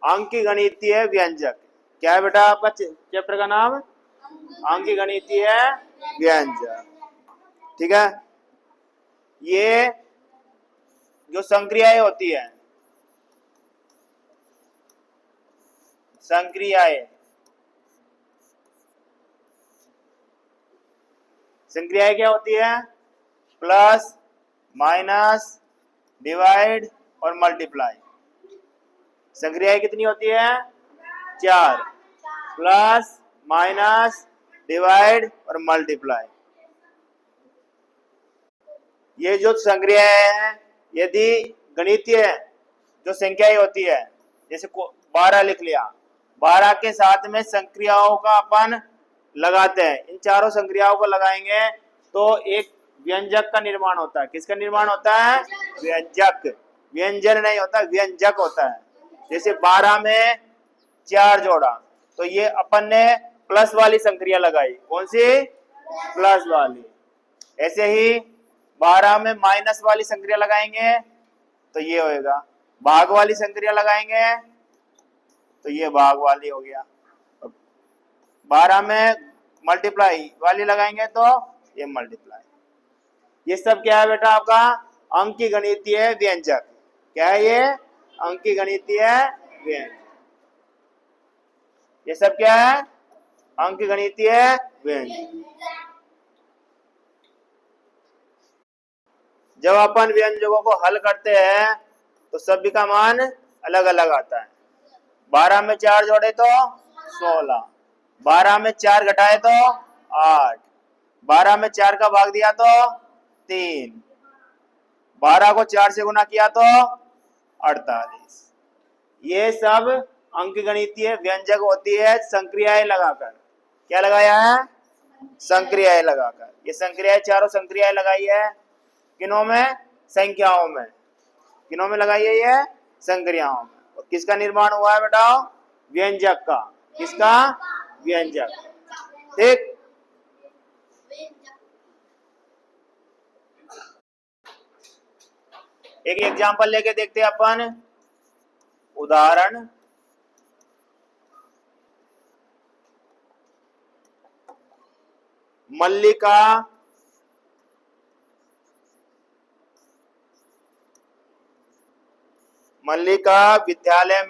अंकगणितीय व्यंजक। क्या है बेटा आपका चैप्टर का नाम? अंकगणितीय व्यंजक। ठीक है। ये जो संक्रियाएं होती है, संक्रियाएं संक्रियाएं क्या होती है? प्लस, माइनस, डिवाइड और मल्टीप्लाई। संक्रियाएं कितनी होती है? 4। प्लस, माइनस, डिवाइड और मल्टीप्लाई। ये जो संक्रियाएं हैं, यदि गणितीय जो संख्याएं होती है, जैसे 12 लिख लिया, 12 के साथ में संक्रियाओं का अपन लगाते हैं, इन चारों संक्रियाओं को लगाएंगे तो एक व्यंजक का निर्माण होता है। किसका निर्माण होता है? व्यंजक। व्यंजन नहीं होता, व्यंजक होता है। जैसे 12 में 4 जोड़ा तो ये अपन ने प्लस वाली संक्रिया लगाई। कौन सी? प्लस वाली। ऐसे ही 12 में माइनस वाली संक्रिया लगाएंगे तो ये होएगा। भाग वाली संक्रिया लगाएंगे तो ये भाग वाली हो गया। 12 में मल्टीप्लाई वाली लगाएंगे तो ये मल्टीप्लाई। ये सब क्या है बेटा आपका? अंकगणितीय व्यंजक। क्या है ये? अंकगणितीय व्यंजक। ये सब क्या है? अंकगणितीय व्यंजक। जब अपन व्यंजकों को हल करते हैं तो सभी का मान अलग अलग आता है। 12 में 4 जोड़े तो 16, 12 में 4 घटाए तो 8, 12 में 4 का भाग दिया तो 3, 12 को 4 से गुना किया तो 48। ये सब अंकगणितीय व्यंजक होती है संक्रियाएं लगाकर। क्या लगाया है? संक्रियाएं लगाकर। ये संक्रियाएं, चारों संक्रियाएं लगाई है किनों में? संख्याओं में। किनों में लगाई है? ये संक्रियाओं में। और किसका निर्माण हुआ है बेटा? व्यंजक का। किसका? व्यंजक। ठीक। एक एग्जांपल लेके देखते हैं अपन। उदाहरण, मल्लिका विद्यालय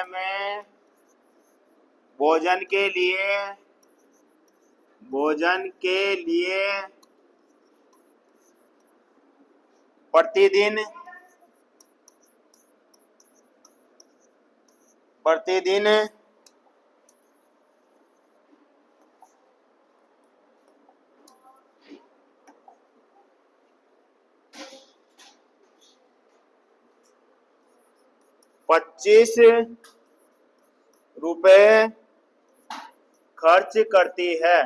में भोजन के लिए प्रतिदिन 25 रुपए खर्च करती है।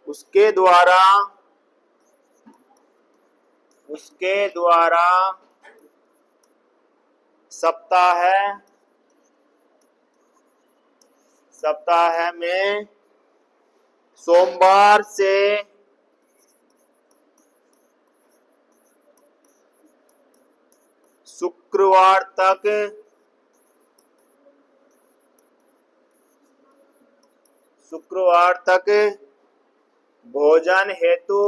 उसके द्वारा सप्ताह में सोमवार से शुक्रवार तक भोजन हेतु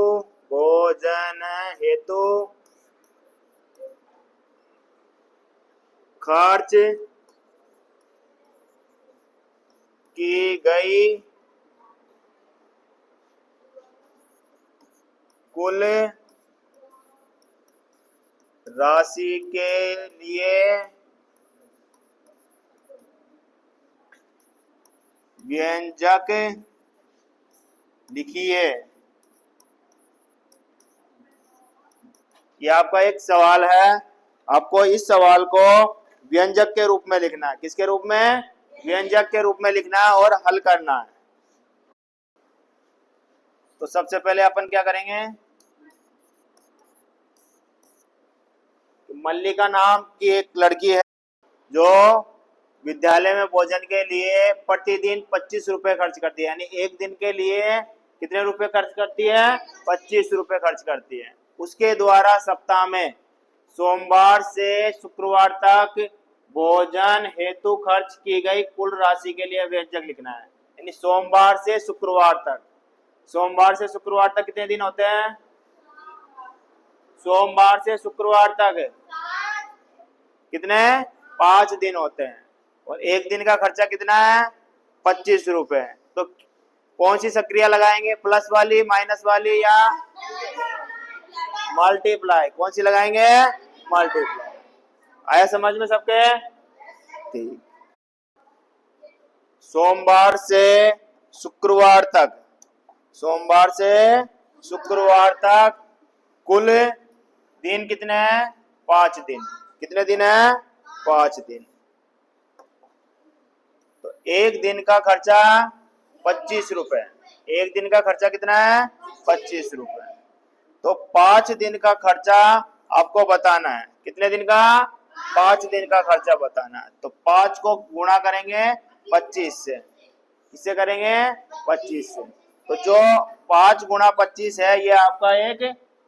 खर्च की गई कुल राशि के लिए व्यंजक लिखिए। ये आपका एक सवाल है। आपको इस सवाल को व्यंजक के रूप में लिखना है। किसके रूप में? व्यंजक के रूप में लिखना है और हल करना है। तो सबसे पहले अपन क्या करेंगे? मल्लिका नाम की एक लड़की है जो विद्यालय में भोजन के लिए प्रतिदिन 25 रुपए खर्च करती है, यानी एक दिन के लिए कितने रुपए खर्च करती है? 25 रुपए खर्च करती है। उसके द्वारा सप्ताह में सोमवार से शुक्रवार तक भोजन हेतु खर्च की गई कुल राशि के लिए व्यंजक लिखना है। यानी सोमवार से शुक्रवार तक, सोमवार से शुक्रवार तक कितने दिन होते हैं? सोमवार से शुक्रवार तक कितने? 5 दिन होते हैं। और एक दिन का खर्चा कितना है? 25 रुपए। तो कौन सी सक्रिया लगाएंगे? प्लस वाली, माइनस वाली या मल्टीप्लाई? कौन सी लगाएंगे? मल्टीप्लाई। आया समझ में सबके? ठीक। सोमवार से शुक्रवार तक, सोमवार से शुक्रवार तक कुल दिन कितने हैं? 5 दिन। कितने दिन है? 5 दिन। तो एक दिन का खर्चा 25 रुपए। एक दिन का खर्चा कितना है? 25 रुपए। तो 5 दिन का खर्चा आपको बताना है। कितने दिन का? 5 दिन का खर्चा बताना है। तो 5 को गुणा करेंगे 25 से। किससे करेंगे? 25 से। तो जो 5 गुणा 25 है ये आपका एक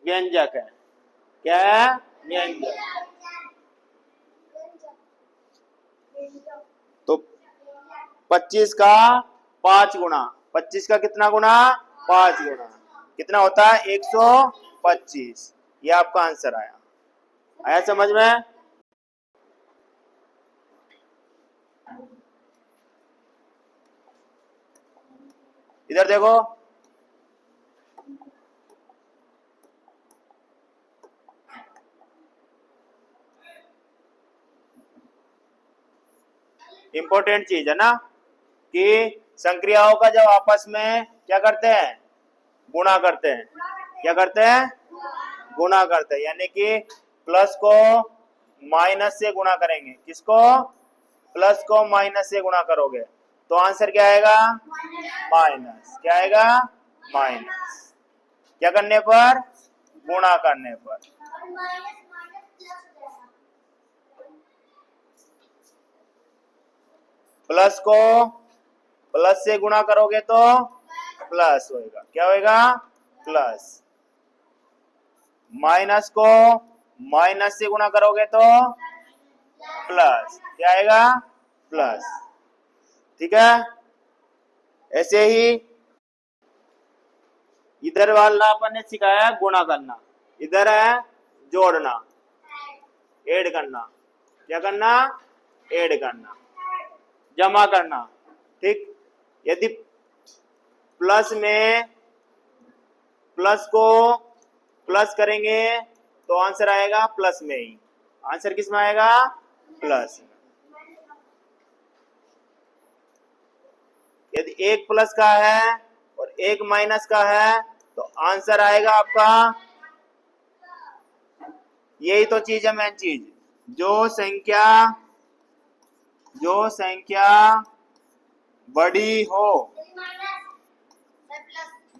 व्यंजक है। क्या है? व्यंजक। तो 25 का 5 गुणा, 25 का कितना गुणा? 5 गुणा। कितना होता है? 125। ये आपका आंसर आया। आया समझ में? इधर देखो, इंपॉर्टेंट चीज है ना कि संक्रियाओं का जब आपस में क्या करते हैं? गुणा करते हैं। क्या करते हैं? गुणा करते हैं। यानी कि प्लस को माइनस से गुणा करेंगे। किसको? प्लस को माइनस से गुणा करोगे तो आंसर क्या आएगा? माइनस। क्या आएगा? माइनस। क्या करने पर? गुणा करने पर। प्लस को प्लस से गुणा करोगे तो प्लस होएगा। क्या होएगा? प्लस। माइनस को माइनस से गुणा करोगे तो प्लस। क्या आएगा? प्लस। ठीक है। ऐसे ही इधर वाला अपन ने सिखाया गुणा करना, इधर है जोड़ना, ऐड करना। क्या करना? ऐड करना, जमा करना। ठीक। यदि प्लस में प्लस को प्लस करेंगे तो आंसर आएगा प्लस में ही। आंसर किस में आएगा? प्लस। यदि एक प्लस का है और एक माइनस का है तो आंसर आएगा आपका। यही तो चीज है, मेन चीज। जो संख्या बड़ी हो,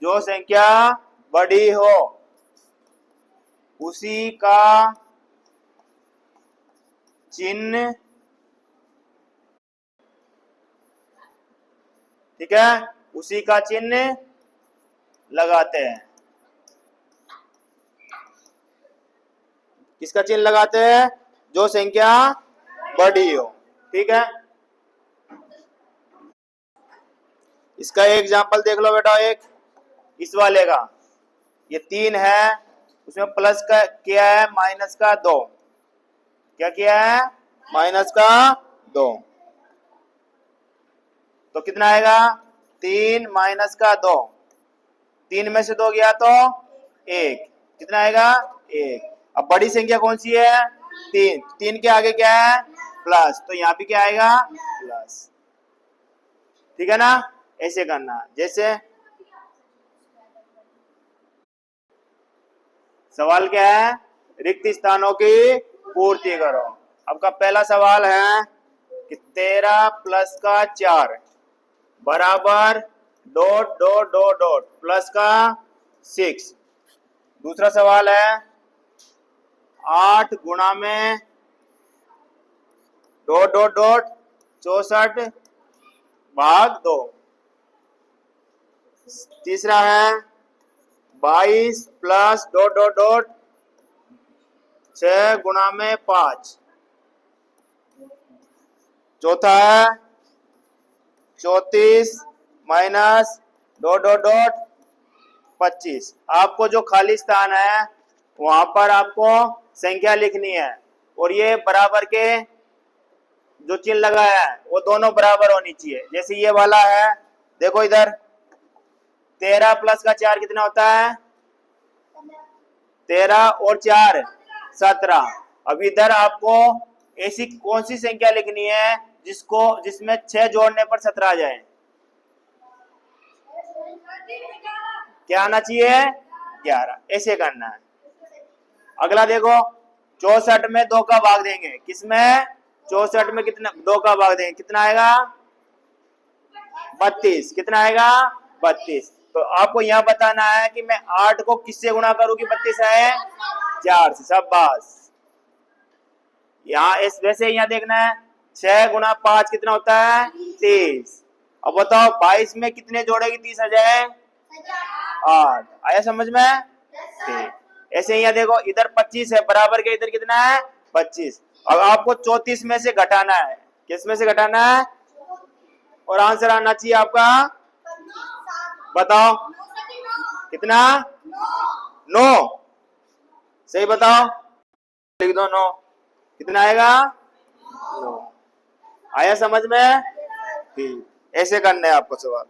जो संख्या बड़ी हो उसी का चिन्ह, ठीक है, उसी का चिन्ह लगाते हैं। किसका चिन्ह लगाते हैं? जो संख्या बड़ी हो। ठीक है। इसका एग्जांपल देख लो बेटा। एक इस वाले का, ये 3 है, उसमें प्लस का किया है माइनस का 2। क्या किया है? माइनस का 2। तो कितना आएगा? 3 माइनस का 2। 3 में से 2 गया तो 1। कितना आएगा? 1। अब बड़ी संख्या कौन सी है? 3। 3 के आगे क्या है? प्लस। तो यहाँ भी क्या आएगा? प्लस। ठीक है ना? ऐसे करना। जैसे सवाल क्या है? रिक्त स्थानों की पूर्ति करो। आपका पहला सवाल है कि 13 प्लस का 4 बराबर dot dot dot dot plus का 6। दूसरा सवाल है 8 गुणा में डॉट डॉट डॉट 64 भाग 2। तीसरा है 22 प्लस डॉट डॉट डॉट 6 गुणा में 5। चौथा है 34 माइनस डॉट डॉट डॉट 25। आपको जो खाली स्थान है वहां पर आपको संख्या लिखनी है और ये बराबर के जो चिन्ह लगाया है वो दोनों बराबर होनी चाहिए। जैसे ये वाला है, देखो इधर 13 प्लस का 4 कितना होता है? 13 और 4 17। अब इधर आपको ऐसी कौन सी संख्या लिखनी है जिसमें 6 जोड़ने पर 17 आ जाए? क्या आना चाहिए? 11। ऐसे करना है। अगला देखो 64 में 2 का भाग देंगे। किसमें? 64 में कितना 2 का भाग देंगे, कितना आएगा? 32। कितना आएगा? 32। तो आपको यहाँ बताना है कि मैं 8 को किससे गुणा करूं कि 32 आए? 4 से। शाबाश। यहाँ इस वैसे यहाँ देखना है 6 गुणा 5 कितना होता है? 30। अब बताओ 22 में कितने जोड़ेगी 30 आ जाए? 8। आया समझ में? ठीक। ऐसे यहाँ देखो इधर 25 है, बराबर के इधर कितना है? 25। अब आपको 34 में से घटाना है। किस में से घटाना है? और आंसर आना चाहिए आपका, बताओ कितना? 9। सही बताओ, लिख दो 9। कितना आएगा? 9। आया समझ में? ठीक। ऐसे करना है आपको सवाल।